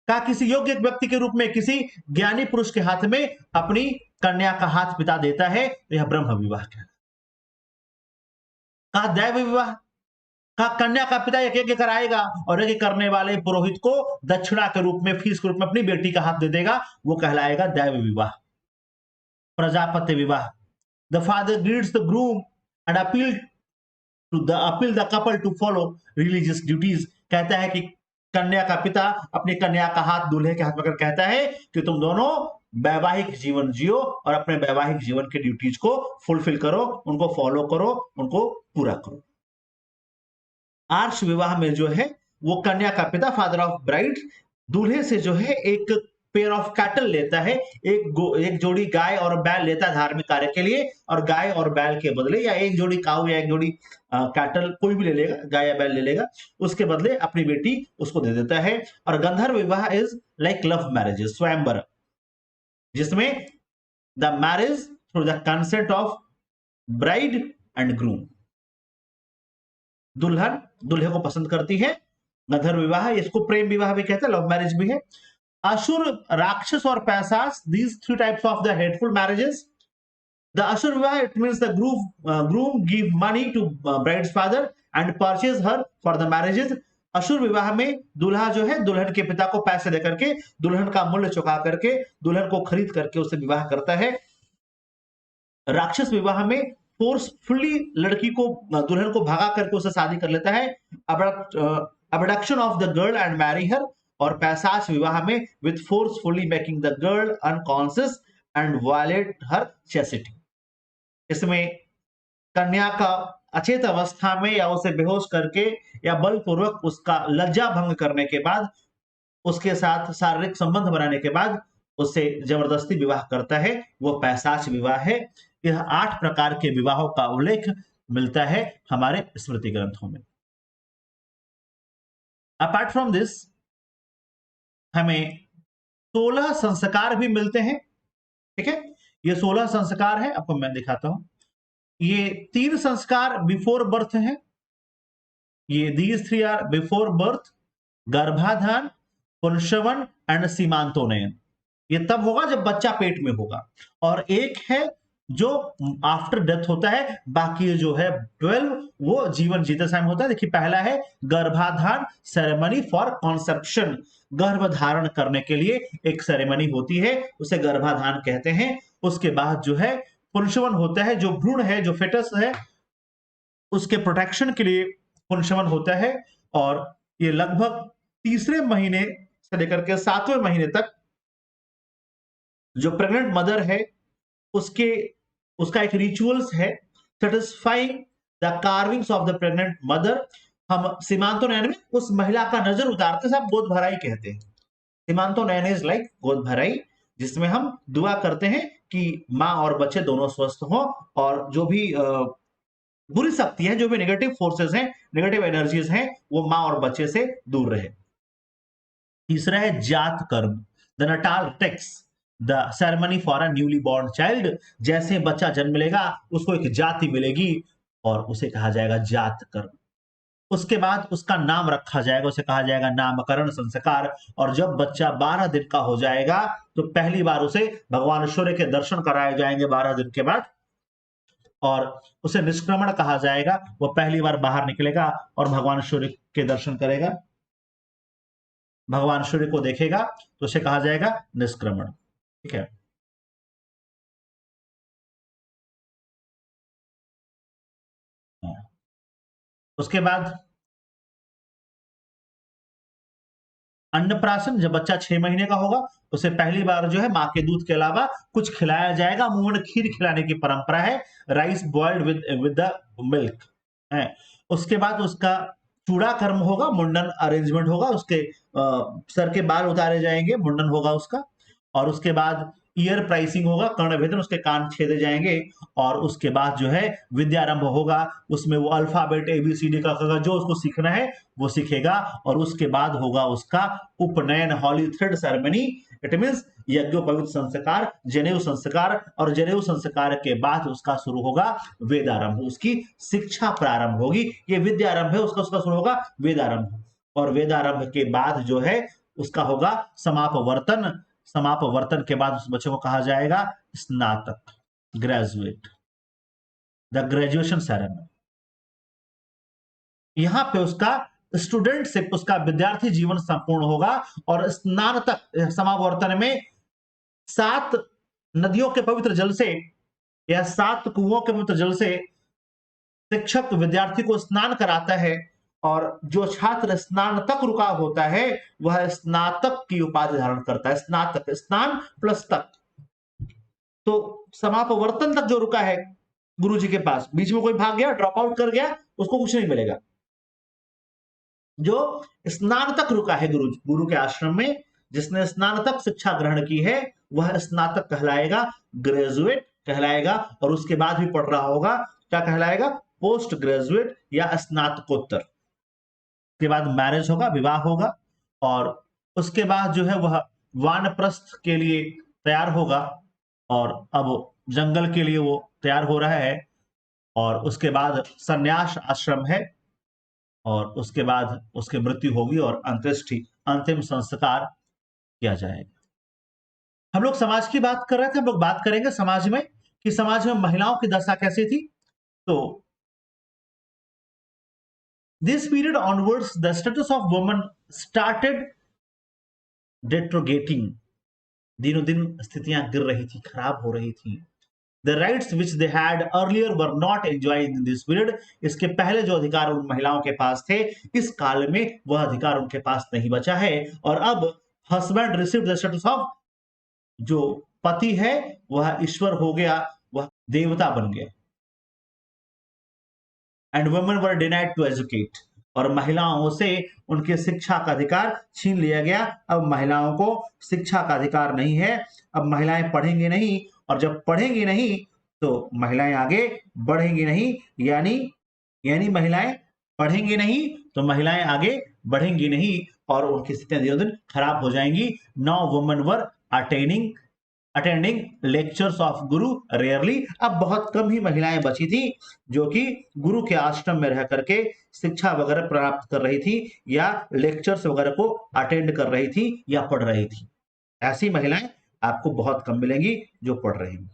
का किसी योग्य व्यक्ति के रूप में किसी ज्ञानी पुरुष के हाथ में अपनी कन्या का हाथ पिता देता है, तो यह ब्रह्म विवाह कहलाता है। कहा दैव विवाह, का कन्या का पिता यज्ञ कराएगा और यज्ञ करने वाले पुरोहित को दक्षिणा के रूप में, फीस के रूप में अपनी बेटी का हाथ दे देगा, वो कहलाएगा दैव विवाह। प्रजापति विवाह, the father leads the groom and appeal the couple to follow religious duties. कहता है कि कन्या का पिता अपनी कन्या का हाथ दूल्हे के हाथ में कहता है कि तुम दोनों वैवाहिक जीवन जियो और अपने वैवाहिक जीवन के ड्यूटीज को फुलफिल करो, उनको फॉलो करो, उनको पूरा करो। आर्ष विवाह में जो है वो कन्या का पिता, फादर ऑफ ब्राइड, दूल्हे से जो है एक पेयर ऑफ कैटल लेता है, एक जोड़ी गाय और बैल लेता है धार्मिक कार्य के लिए, और गाय और बैल के बदले, या एक जोड़ी काऊ या एक जोड़ी कैटल कोई भी ले लेगा, गाय या बैल ले लेगा, उसके बदले अपनी बेटी उसको दे देता है। और गंधर्व विवाह इज लाइक लव मैरिजेस, स्वयंवर, जिसमें the marriage through the consent of bride and groom, दुल्हन दुल्हे को पसंद करती है। गंधर्व विवाह, इसको प्रेम विवाह भी कहते हैं, लव मैरिज भी है। असुर, राक्षस और पैशाच, these three types of the hateful marriages. The Asur Vivah, it means the groom give money to bride's father and purchase her for the marriages. असुर विवाह में दूल्हा जो है दुल्हन के पिता को पैसे देकर के, दुल्हन का मूल्य चुका करके, दुल्हन को खरीद करके उसे विवाह करता है। राक्षस विवाह में फोर्सफुली लड़की को, दुल्हन को भगा करके उसे शादी कर लेता है, abduction of the girl and marry her. और पैशाच विवाह में with forcefully making the girl unconscious and violate her chastity. इसमें कन्या का अचेत अवस्था में या उसे बेहोश करके या बलपूर्वक उसका लज्जा भंग करने के बाद, उसके साथ शारीरिक संबंध बनाने के बाद उसे जबरदस्ती विवाह करता है, वो पैशाच विवाह है। यह 8 प्रकार के विवाहों का उल्लेख मिलता है हमारे स्मृति ग्रंथों में। अपार्ट फ्रॉम दिस हमें 16 संस्कार भी मिलते हैं, ठीक है। ये 16 संस्कार है, आपको मैं दिखाता हूं। ये 3 संस्कार बिफोर बर्थ है, ये दीज 3 आर बिफोर बर्थ, गर्भाधान, पुंसवन एंड सीमांतोनयन। ये तब होगा जब बच्चा पेट में होगा। और एक है जो आफ्टर डेथ होता है, बाकी जो है 12 वो जीवन जीते समय होता है। देखिए, पहला है गर्भाधान, सेरेमनी फॉर कॉन्सेप्शन, गर्भ धारण करने के लिए एक सेरेमनी होती है, उसे गर्भाधान कहते हैं। उसके बाद जो है पुंसवन होता है, जो भ्रूण है, जो फेटस है, उसके प्रोटेक्शन के लिए पुंसवन होता है। और ये लगभग तीसरे महीने से लेकर के 7वें महीने तक जो प्रेग्नेंट मदर है उसका एक रिचुअल्स है, satisfying the carvings of the pregnant mother. हम सीमांतोनयन में उस महिला का नजर उतारते हैं, गोद भराई कहते हैं। सीमांतोनयन इज लाइक गोद भराई, जिसमें हम दुआ करते हैं कि माँ और बच्चे दोनों स्वस्थ हों, और जो भी बुरी शक्ति है, जो भी नेगेटिव फोर्सेस हैं, नेगेटिव एनर्जीज हैं, वो माँ और बच्चे से दूर रहे। तीसरा है जात कर्म, the natal tax, the ceremony for a newly born child. जैसे बच्चा जन्म लेगा उसको एक जाति मिलेगी और उसे कहा जाएगा जात कर्म। उसके बाद उसका नाम रखा जाएगा, उसे कहा जाएगा नामकरण संस्कार। और जब बच्चा 12 दिन का हो जाएगा तो पहली बार उसे भगवान सूर्य के दर्शन कराए जाएंगे 12 दिन के बाद, और उसे निष्क्रमण कहा जाएगा। वो पहली बार बाहर निकलेगा और भगवान सूर्य के दर्शन करेगा, भगवान सूर्य को देखेगा, तो उसे कहा जाएगा निष्क्रमण, ठीक है। उसके बाद अन्नप्राशन, जब बच्चा 6 महीने का होगा उसे पहली बार जो है माँ के दूध के अलावा कुछ खिलाया जाएगा। मुंह में खीर खिलाने की परंपरा है, rice boiled with the milk है। उसके बाद उसका चूड़ा कर्म होगा, मुंडन अरेंजमेंट होगा, उसके सर के बाल उतारे जाएंगे, मुंडन होगा उसका। और उसके बाद ईयर प्राइसिंग होगा, कर्णभेदन, उसके कान छेदे जाएंगे। और उसके बाद जो है विद्यारंभ होगा, उसमें वो अल्फाबेट ABCD का जो उसको सीखना है वो सीखेगा। और उसके बाद होगा उसका उपनयन, हॉली थ्रेड सेरेमनी, इट मींस यज्ञोपवीत संस्कार, जनेऊ संस्कार। और जनेऊ संस्कार के बाद उसका शुरू होगा वेदारंभ, उसकी शिक्षा प्रारंभ होगी। ये विद्यारंभ है, उसका शुरू होगा वेदारंभ। और वेदारंभ के बाद जो है उसका होगा समापवर्तन। समापवर्तन के बाद उस बच्चे को कहा जाएगा स्नातक, ग्रेजुएट, द ग्रेजुएशन सेरेमनी। यहां पे उसका स्टूडेंटशिप, उसका विद्यार्थी जीवन संपूर्ण होगा। और स्नातक समावर्तन में 7 नदियों के पवित्र जल से या 7 कुओं के पवित्र जल से शिक्षक विद्यार्थी को स्नान कराता है। और जो छात्र स्नान तक रुका होता है वह स्नातक की उपाधि धारण करता है। स्नातक, स्नान प्लस तक। तो समापवर्तन तक जो रुका है गुरु जी के पास, बीच में कोई भाग गया, ड्रॉप आउट कर गया, उसको कुछ नहीं मिलेगा। जो स्नातक रुका है गुरु के आश्रम में, जिसने स्नातक शिक्षा ग्रहण की है, वह स्नातक कहलाएगा, ग्रेजुएट कहलाएगा, और उसके बाद भी पढ़ रहा होगा, क्या कहलाएगा, पोस्ट ग्रेजुएट या स्नातकोत्तर। के बाद मैरिज होगा, विवाह होगा, और उसके बाद जो है वह वानप्रस्थ के लिए तैयार होगा, और अब जंगल के लिए वो तैयार हो रहा है, और उसके बाद संन्यास आश्रम है, और उसके बाद उसकी मृत्यु होगी और अंत्येष्टि, अंतिम संस्कार किया जाएगा। हम लोग समाज की बात कर रहे थे, हम लोग बात करेंगे समाज में कि समाज में महिलाओं की दशा कैसी थी। तो this period onwards the status of woman started deteriorating. दिनों दिन स्थितियां गिर रही थी, खराब हो रही थी। The rights which they had earlier were not enjoyed in this period. इसके पहले जो अधिकार उन महिलाओं के पास थे, इस काल में वह अधिकार उनके पास नहीं बचा है। और अब husband received the status of, जो पति है वह ईश्वर हो गया, वह देवता बन गया। And women were denied to educate, और महिलाओं से उनके शिक्षा का अधिकार छीन लिया गया। अब महिलाओं को शिक्षा का अधिकार नहीं है, अब महिलाएं पढ़ेंगी नहीं, और जब पढ़ेंगी नहीं तो महिलाएं आगे बढ़ेंगी नहीं, यानी यानी महिलाएं पढ़ेंगी नहीं तो महिलाएं आगे बढ़ेंगी नहीं, और उनकी स्थितियां दिनों दिन खराब हो जाएंगी। Now women were attaining attending lectures of Guru rarely. अब बहुत कम ही महिलाएं बची थी जो कि गुरु के आश्रम में रह करके शिक्षा वगैरह प्राप्त कर रही थी, या लेक्चर्स वगैरह को अटेंड कर रही थी, या पढ़ रही थी। ऐसी महिलाएं आपको बहुत कम मिलेंगी जो पढ़ रही हैं।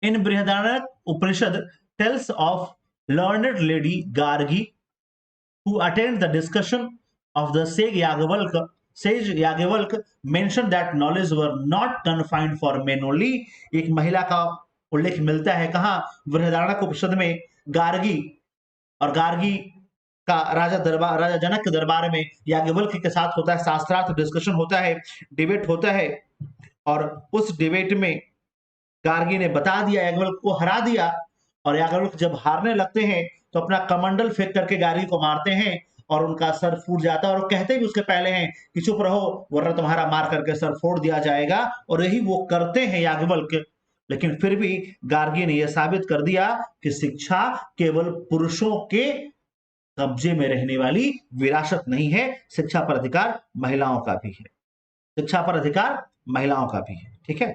In Brihadaranyaka Upanishad tells of learned lady Gargi who attend the discussion of the sage Yagyavals mentioned that knowledge were not confined for men only। एक महिला का उल्लेख मिलता है कहा, बृहदारण्यक उपनिषद में। गार्गी, और गार्गी का राजा जनक के दरबार में याज्ञवल्क के साथ होता है, शास्त्रार्थ डिस्कशन होता है, डिबेट होता है, और उस डिबेट में गार्गी ने बता दिया, याज्ञवल्क को हरा दिया, और याज्ञवल्क जब हारने लगते हैं तो अपना कमंडल फेंक करके गार्गी को मारते हैं, और उनका सर फूट जाता है, और कहते भी उसके पहले हैं कि चुप रहो वरना तुम्हारा मार करके सर फोड़ दिया जाएगा, और यही वो करते हैं याज्ञवल्क। लेकिन फिर भी गार्गी ने यह साबित कर दिया कि शिक्षा केवल पुरुषों के कब्जे में रहने वाली विरासत नहीं है, शिक्षा पर अधिकार महिलाओं का भी है, शिक्षा पर अधिकार महिलाओं का भी है। ठीक है।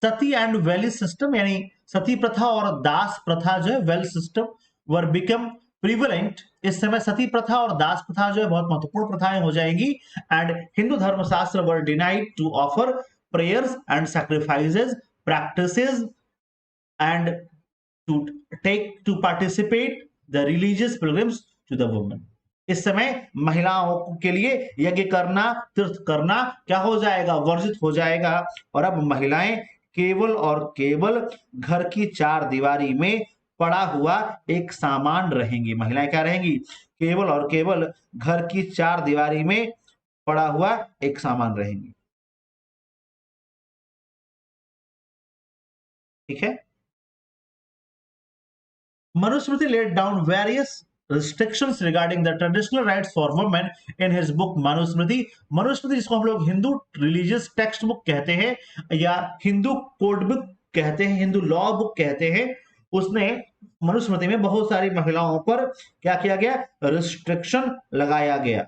सती एंड वेली सिस्टम, यानी सती प्रथा और दास प्रथा जो है, वेल सिस्टम वर बिकम प्रिवलेंट। इस समय सती प्रथा और दास प्रथा जो है बहुत महत्वपूर्ण प्रथाएं हो जाएंगी। And Hindu Dharmashastra were denied to offer prayers and sacrifices, practices and to take to participate the religious pilgrims to the women. इस समय महिलाओं के लिए यज्ञ करना, तीर्थ करना क्या हो जाएगा, वर्जित हो जाएगा। और अब महिलाएं केवल और केवल घर की चार दीवारी में पड़ा हुआ एक सामान रहेंगी। महिलाएं क्या रहेंगी, केवल और केवल घर की चार दीवारी में पड़ा हुआ एक सामान रहेंगी। ठीक है। Manusmriti laid down various restrictions regarding the traditional rights for women in his book Manusmriti। Manusmriti जिसको हम लोग हिंदू रिलीजियस टेक्स्ट बुक कहते हैं, या हिंदू कोड बुक कहते हैं, हिंदू लॉ बुक कहते हैं, उसने मनुस्मृति में बहुत सारी महिलाओं पर क्या किया गया, रिस्ट्रिक्शन लगाया गया।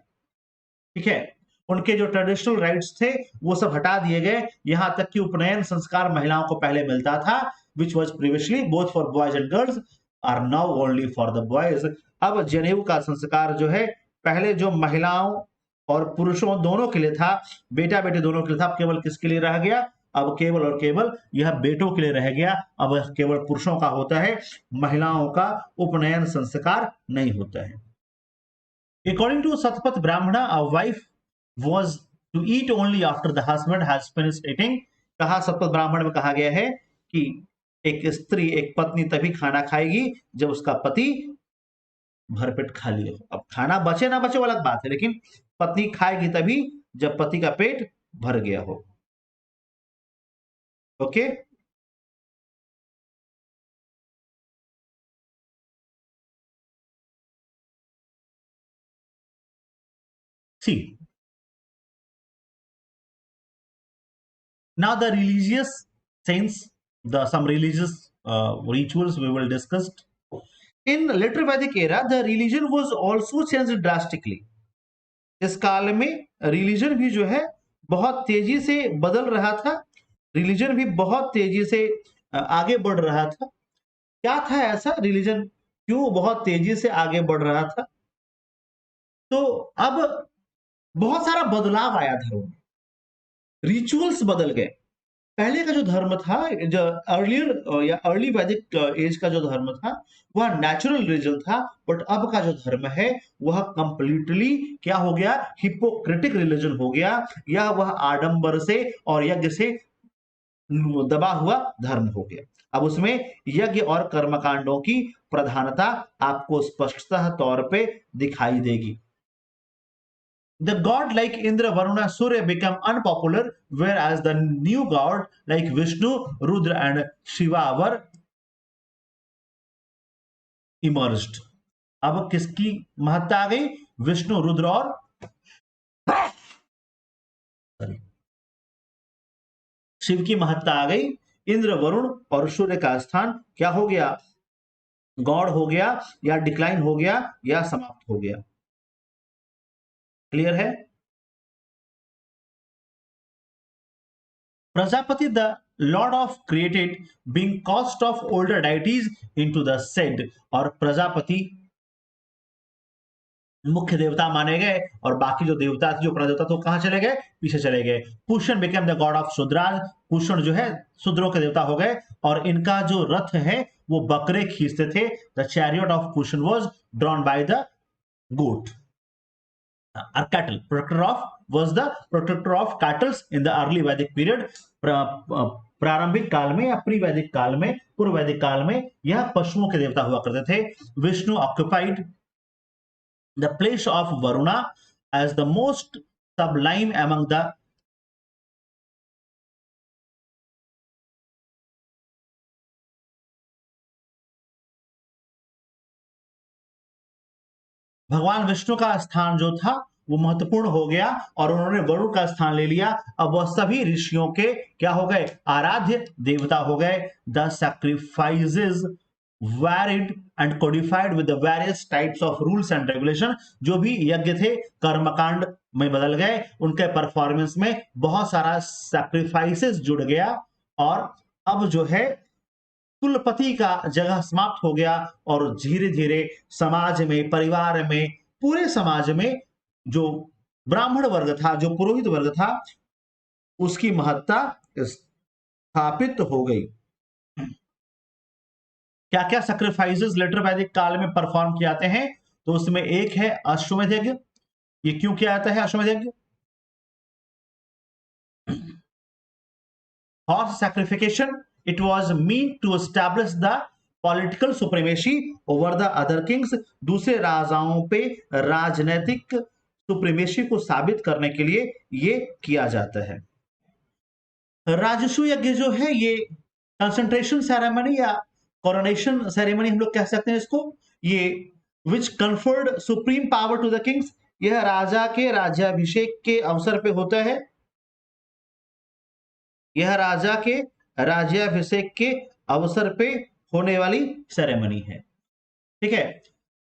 ठीक है। उनके जो ट्रेडिशनल राइट्स थे वो सब हटा दिए गए, यहां तक कि उपनयन संस्कार महिलाओं को पहले मिलता था, which was previously both for boys and girls, are now only for the boys. अब जनेऊ का संस्कार जो है, पहले जो महिलाओं और पुरुषों दोनों के लिए था, बेटा बेटी दोनों के लिए था, अब केवल किसके लिए रह गया, अब केवल और केवल यह बेटों के लिए रह गया। अब केवल पुरुषों का होता है, महिलाओं का उपनयन संस्कार नहीं होता है। According to Satpat Brahmana, a wife was to eat only after the husband has finished eating। कहा सतपथ ब्राह्मण में कहा गया है कि एक स्त्री, एक पत्नी तभी खाना खाएगी जब उसका पति भरपेट खा लिया हो। अब खाना बचे ना बचे वो अलग बात है, लेकिन पत्नी खाएगी तभी जब पति का पेट भर गया हो। Okay. See, now the religious sense, the some religious rituals we will discuss. In later Vedic era, the religion was also changed drastically. इस काल में रिलीजन भी जो है बहुत तेजी से बदल रहा था, रिलीजन भी बहुत तेजी से आगे बढ़ रहा था। क्या था ऐसा रिलीजन, क्यों बहुत तेजी से आगे बढ़ रहा था? तो अब बहुत सारा बदलाव आया धर्म में, रिचुअल्स बदल गए। पहले का जो धर्म था, जो अर्लियर या अर्ली वैदिक एज का जो धर्म था, वह नेचुरल रिलीजन था। बट अब का जो धर्म है वह कंप्लीटली क्या हो गया? हिपोक्रेटिक रिलीजन हो गया, या वह आडंबर से और यज्ञ से दबा हुआ धर्म हो गया। अब उसमें यज्ञ और कर्मकांडों की प्रधानता आपको स्पष्टतः तौर पे दिखाई देगी। The god like Indra, Varuna, Surya become unpopular, whereas the new god like Vishnu, Rudra and Shiva were emerged. अब किसकी महत्ता आ गई? विष्णु, रुद्र और शिव की महत्ता आ गई। इंद्र, वरुण और सूर्य का स्थान क्या हो गया? गॉड हो गया, या डिक्लाइन हो गया, या समाप्त हो गया। क्लियर है? Prajapati, the lord of created, being caused of older deities into the said, और प्रजापति मुख्य देवता माने गए और बाकी जो देवता थे, जो प्रदेवता थे, कहां चले गए? पीछे चले गए। Pushan became the god of Shudras, Pushan जो है शूद्रों के देवता हो गए, और इनका जो रथ है वो बकरे खींचते थे। The chariot of Pushan was drawn by the goat or cattle. Was the protector of cattle in the early Vedic period. प्रारंभिक काल में या प्री वैदिक काल में, पूर्व वैदिक काल में यह पशुओं के देवता हुआ करते थे। Vishnu occupied the place of Varuna as the most sublime among the भगवान विष्णु का स्थान जो था वो महत्वपूर्ण हो गया और उन्होंने वरुण का स्थान ले लिया। अब वह सभी ऋषियों के क्या हो गए? आराध्य देवता हो गए। The sacrifices varied and codified with the various types of rules and regulation. जो भी यज्ञ थे कर्मकांड में बदल गए, उनके परफॉर्मेंस में बहुत सारा सैक्रिफाइसेस जुड़ गया, और अब जो है कुलपति का जगह समाप्त हो गया, और धीरे धीरे समाज में, परिवार में, पूरे समाज में जो ब्राह्मण वर्ग था, जो पुरोहित वर्ग था, उसकी महत्ता स्थापित हो गई। क्या क्या सैक्रिफाइसेस लेटर वैदिक काल में परफॉर्म किए जाते हैं? तो उसमें एक है अश्वमेध यज्ञ। ये क्यों किया जाता है Ashvamedha yagya? Horse sacrification, it was mean to establish the political supremacy over the other kings. दूसरे राजाओं पे राजनीतिक सुप्रीमेसी को साबित करने के लिए ये किया जाता है। राजस्व यज्ञ जो है ये कंसंट्रेशन सेरेमनी या कोरोनेशन सेरेमनी हम लोग कह सकते हैं इसको। ये which conferred supreme power to the kings, यह राजा के राज्याभिषेक के अवसर पे होता है। यह राजा के राज्याभिषेक के अवसर पे होने वाली सेरेमनी है। ठीक है।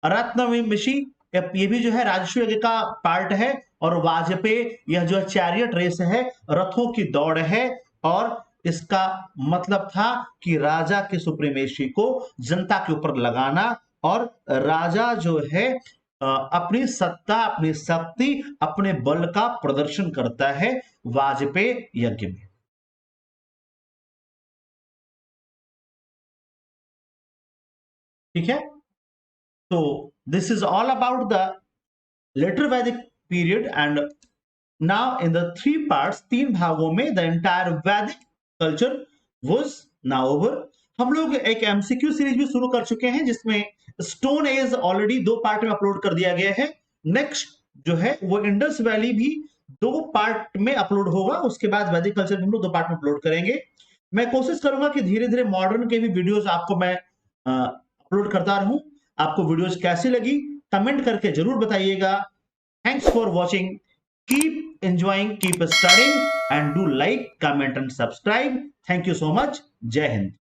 रत्नविमषि, ये भी जो है राजस्व यज्ञ का पार्ट है। और वाजपेयी, यह जो चैरियट रेस है, रथों की दौड़ है, और इसका मतलब था कि राजा के सुप्रीमेसी को जनता के ऊपर लगाना, और राजा जो है अपनी सत्ता, अपनी शक्ति, अपने बल का प्रदर्शन करता है वाजपेयी यज्ञ में। ठीक है। तो this is all about the later वैदिक period. And now in the 3 parts, 3 भागों में, the entire Vedic culture was now over. हम लोग एक एमसीक्यू सीरीज भी शुरू कर चुके हैं जिसमें स्टोन एज ऑलरेडी 2 पार्ट में अपलोड कर दिया गया है। नेक्स्ट जो है वो इंडस वैली भी 2 पार्ट में अपलोड होगा। उसके बाद वैदिक कल्चर भी हम लोग 2 पार्ट में अपलोड करेंगे। मैं कोशिश करूंगा कि धीरे धीरे मॉडर्न के भी वीडियोस आपको मैं अपलोड करता रहूं। आपको वीडियोस कैसी लगी कमेंट करके जरूर बताइएगा। Thanks for watching. Keep enjoying, keep studying, and do like, comment, and subscribe. Thank you so much. Jai Hind.